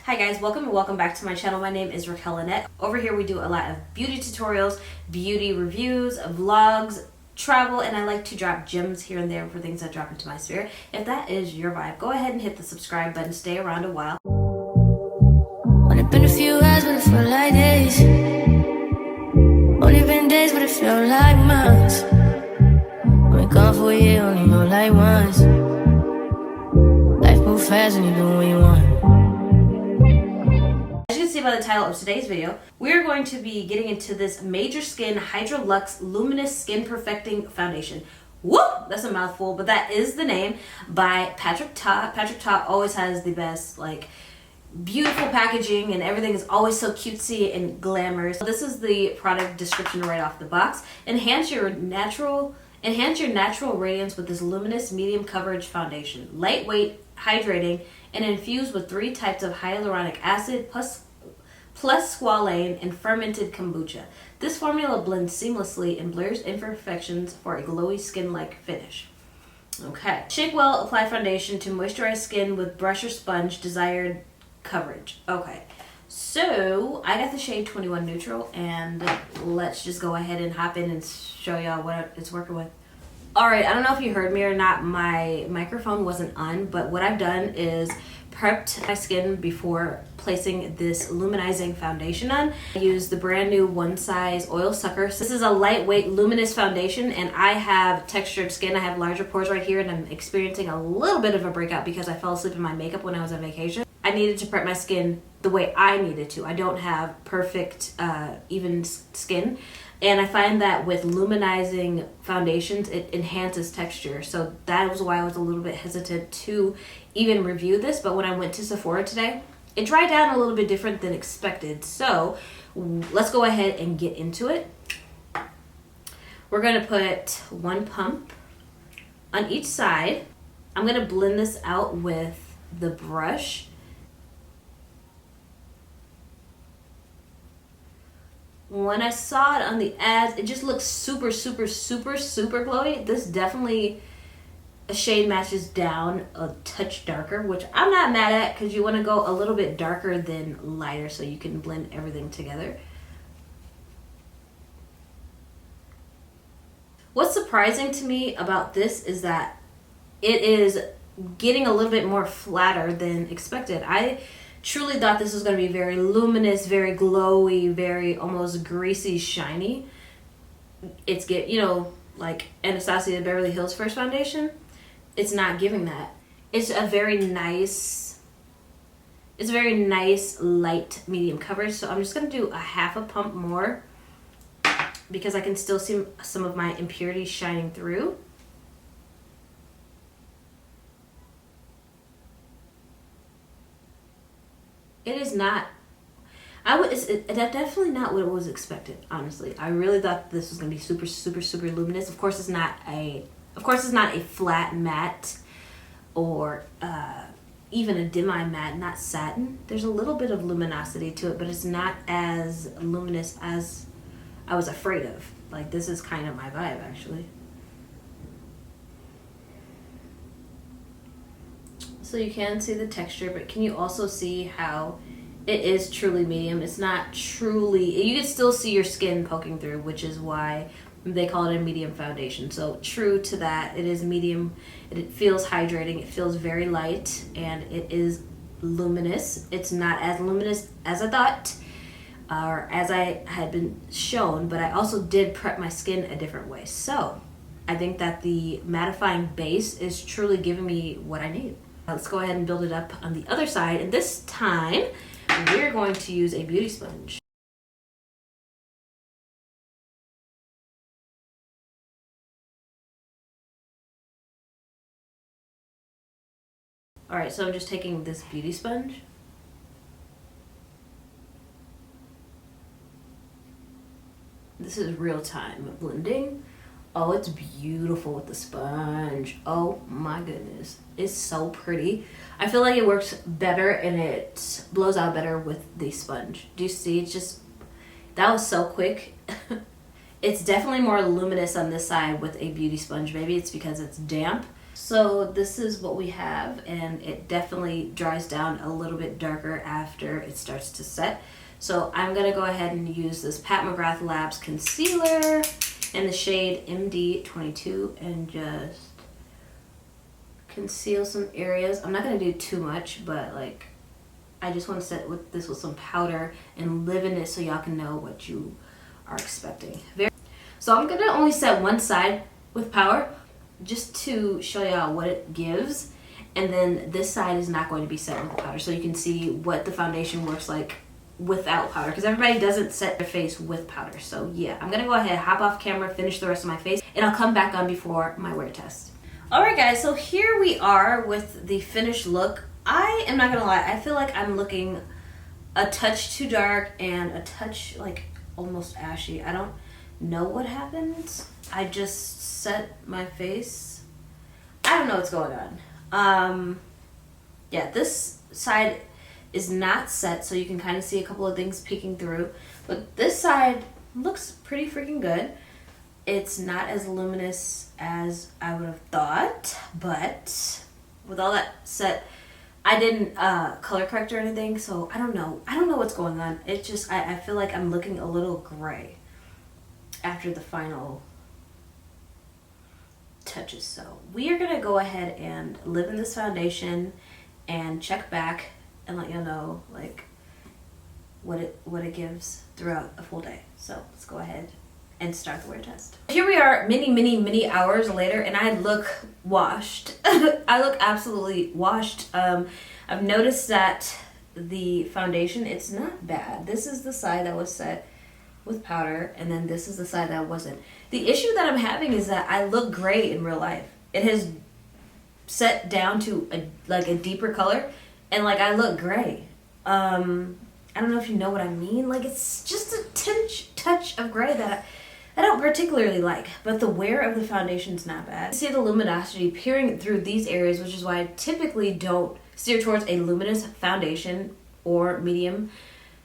Hi guys, welcome back to my channel. My name is Raquelle Lynnette. Over here we do a lot of beauty tutorials, beauty reviews, vlogs, travel, and I like to drop gems here and there for things that drop into my spirit. If that is your vibe, go ahead and hit the subscribe button. Stay around a while. Only been a few hours, but it felt like days. Only been days, but it felt like months. Been gone for a year, only know like once. Life moves fast when you do what you want. As you can see by the title of today's video, we're going to be getting into this Major Skin Hydra Luxe Luminous Skin Perfecting Foundation. Whoop! That's a mouthful, but that is the name, by Patrick Ta. Patrick Ta always has the best, beautiful packaging, and everything is always so cutesy and glamorous. This is the product description right off the box. Enhance your natural radiance with this luminous medium coverage foundation. Lightweight, hydrating, and infused with 3 types of hyaluronic acid plus squalane and fermented kombucha. This formula blends seamlessly and blurs imperfections for a glowy skin-like finish. Okay. Shake well, apply foundation to moisturize skin with brush or sponge, desired coverage. Okay. So, I got the shade 21 Neutral, and let's just go ahead and hop in and show y'all what it's working with. Alright, I don't know if you heard me or not, my microphone wasn't on, but what I've done is prepped my skin before placing this luminizing foundation on. I used the brand new One Size Oil Sucker. So this is a lightweight luminous foundation, and I have textured skin. I have larger pores right here, and I'm experiencing a little bit of a breakout because I fell asleep in my makeup when I was on vacation. I needed to prep my skin the way I needed to. I don't have perfect even skin. And I find that with luminizing foundations, it enhances texture. So that was why I was a little bit hesitant to even review this. But when I went to Sephora today, it dried down a little bit different than expected. So let's go ahead and get into it. We're going to put 1 pump on each side. I'm going to blend this out with the brush. When I saw it on the ads, it just looks super glowy. This definitely a shade matches down a touch darker, which I'm not mad at because you want to go a little bit darker than lighter so you can blend everything together. What's surprising to me about this is that it is getting a little bit more flatter than expected. I truly thought this was going to be very luminous, very glowy, very almost greasy, shiny. It's like Anastasia Beverly Hills First Foundation. It's not giving that. It's a very nice light medium coverage. So I'm just going to do a half a pump more because I can still see some of my impurities shining through. It is not, that's definitely not what was expected, honestly. I really thought this was going to be super luminous. Of course it's not a flat matte or even a demi matte, not satin. There's a little bit of luminosity to it, but it's not as luminous as I was afraid of. Like, this is kind of my vibe, actually. So you can see the texture, but can you also see how it is truly medium? It's not truly, you can still see your skin poking through, which is why they call it a medium foundation. So true to that, it is medium. It feels hydrating, it feels very light, and it is luminous. It's not as luminous as I thought, or as I had been shown, but I also did prep my skin a different way. So I think that the mattifying base is truly giving me what I need. Let's go ahead and build it up on the other side, and this time we're going to use a beauty sponge. Alright, so I'm just taking this beauty sponge. This is real time blending. Oh, it's beautiful with the sponge. Oh my goodness. It's so pretty. I feel like it works better and it blows out better with the sponge. Do you see? It's just, that was so quick. It's definitely more luminous on this side with a beauty sponge. Maybe it's because it's damp, So this is what we have, and it definitely dries down a little bit darker after it starts to set. So I'm going to go ahead and use this Pat McGrath Labs concealer in the shade MD22 and just conceal some areas. I'm not going to do too much, but like I just want to set this with some powder and live in it so y'all can know what you are expecting. So I'm going to only set one side with powder just to show y'all what it gives, and then this side is not going to be set with powder, so you can see what the foundation works like without powder, because everybody doesn't set their face with powder. So yeah, I'm gonna go ahead, hop off camera, finish the rest of my face, and I'll come back on before my wear test. Alright guys, so here we are with the finished look. I am not gonna lie, I feel like I'm looking a touch too dark and a touch like almost ashy. I don't know what happens. I just set my face. I don't know what's going on. Yeah, this side is not set, so you can kind of see a couple of things peeking through, but this side looks pretty freaking good. It's not as luminous as I would have thought, but with all that set, I didn't color correct or anything, so I don't know what's going on. It's just I feel like I'm looking a little gray after the final touches. So we are gonna go ahead and live in this foundation and check back and let you know like what it gives throughout a full day. So let's go ahead and start the wear test. Here we are many hours later, and I look washed. I look absolutely washed. I've noticed that the foundation, it's not bad. This is the side that was set with powder, and then this is the side that wasn't. The issue that I'm having is that I look gray in real life. It has set down to a deeper color, and like I look gray. I don't know if you know what I mean. Like it's just a touch of gray that I don't particularly like, but the wear of the foundation's not bad. You see the luminosity peering through these areas, which is why I typically don't steer towards a luminous foundation or medium.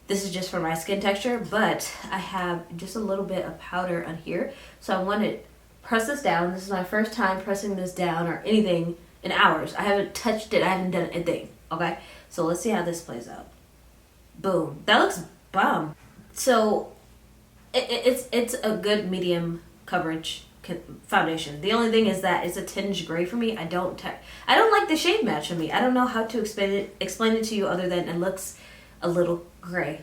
This is just for my skin texture, but I have just a little bit of powder on here. So I want to press this down. This is my first time pressing this down or anything in hours. I haven't touched it. I haven't done a thing. Okay, so let's see how this plays out. Boom. That looks bomb. So it's a good medium coverage foundation. The only thing is that it's a tinge gray for me. I don't like the shade match for me. I don't know how to explain it to you other than it looks a little gray,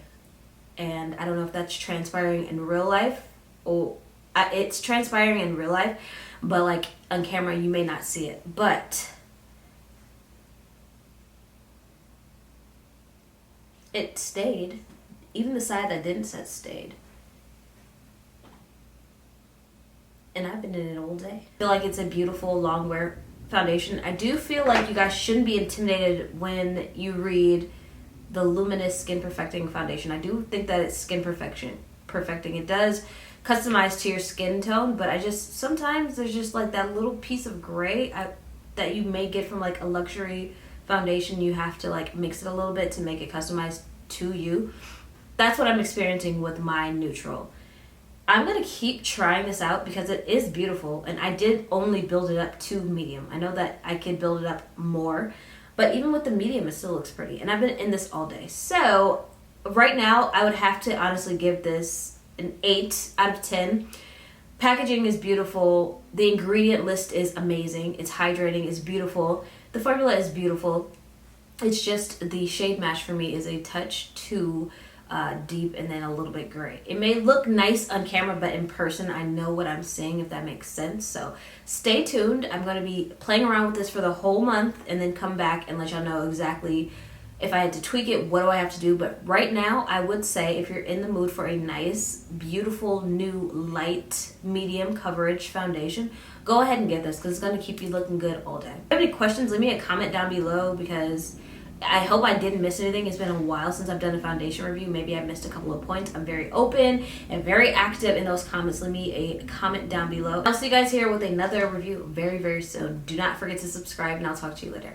and I don't know if that's transpiring in real life or it's transpiring in real life, but like on camera you may not see it. But it stayed. Even the side that didn't set stayed. And I've been in it all day. I feel like it's a beautiful long wear foundation. I do feel like you guys shouldn't be intimidated when you read the Luminous Skin Perfecting Foundation. I do think that it's skin perfecting. It does customize to your skin tone, but sometimes there's just like that little piece of gray that you may get from like a luxury foundation. You have to like mix it a little bit to make it customized to you. That's what I'm experiencing with my neutral. I'm going to keep trying this out because it is beautiful, and I did only build it up to medium. I know that I could build it up more, but even with the medium, it still looks pretty. And I've been in this all day. So right now, I would have to honestly give this an 8 out of 10. Packaging is beautiful. The ingredient list is amazing. It's hydrating. It's beautiful. The formula is beautiful. It's just the shade match for me is a touch too deep and then a little bit gray. It may look nice on camera, but in person I know what I'm seeing, if that makes sense. So stay tuned. I'm going to be playing around with this for the whole month and then come back and let y'all know exactly if I had to tweak it, what do I have to do. But right now I would say if you're in the mood for a nice, beautiful, new, light, medium coverage foundation, go ahead and get this because it's going to keep you looking good all day. If you have any questions, leave me a comment down below because I hope I didn't miss anything. It's been a while since I've done a foundation review. Maybe I missed a couple of points. I'm very open and very active in those comments. Leave me a comment down below. I'll see you guys here with another review very, very soon. Do not forget to subscribe, and I'll talk to you later.